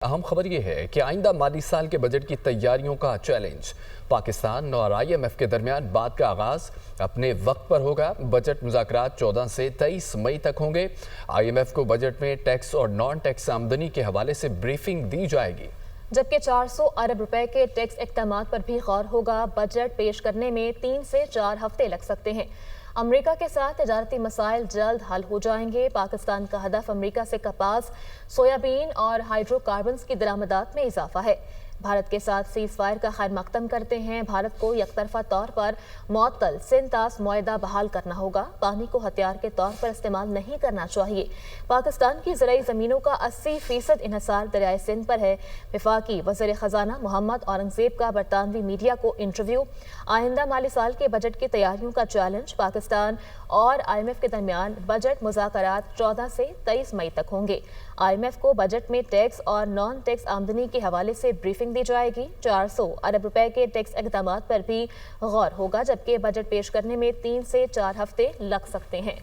اہم خبر یہ ہے کہ آئندہ مالی سال کے بجٹ کی تیاریوں کا چیلنج پاکستان اور IMF کے درمیان بات کا آغاز اپنے وقت پر ہوگا۔ بجٹ مذاکرات 14 سے 23 مئی تک ہوں گے۔ IMF کو بجٹ میں ٹیکس اور نان ٹیکس آمدنی کے حوالے سے بریفنگ دی جائے گی، جبکہ 400 ارب روپے کے ٹیکس اقدامات پر بھی غور ہوگا۔ بجٹ پیش کرنے میں 3 سے 4 ہفتے لگ سکتے ہیں۔ امریکہ کے ساتھ تجارتی مسائل جلد حل ہو جائیں گے۔ پاکستان کا ہدف امریکہ سے کپاس، سویابین اور ہائیڈرو کاربنز کی درآمدات میں اضافہ ہے۔ بھارت کے ساتھ سیز فائر کا خیر مقدم کرتے ہیں۔ بھارت کو یک طرفہ طور پر معطل سنتاس معاہدہ بحال کرنا ہوگا۔ پانی کو ہتھیار کے طور پر استعمال نہیں کرنا چاہیے۔ پاکستان کی زرعی زمینوں کا 80% انحصار دریائے سندھ پر ہے۔ وفاقی وزیر خزانہ محمد اورنگزیب کا برطانوی میڈیا کو انٹرویو۔ آئندہ مالی سال کے بجٹ کی تیاریوں کا چیلنج پاکستان اور IMF کے درمیان بجٹ مذاکرات 14 سے 23 مئی تک ہوں گے۔ IMF کو بجٹ میں ٹیکس اور نان ٹیکس آمدنی کے حوالے سے بریفنگ دی جائے گی۔ 400 ارب روپے کے ٹیکس اقدامات پر بھی غور ہوگا، جبکہ بجٹ پیش کرنے میں 3 سے 4 ہفتے لگ سکتے ہیں۔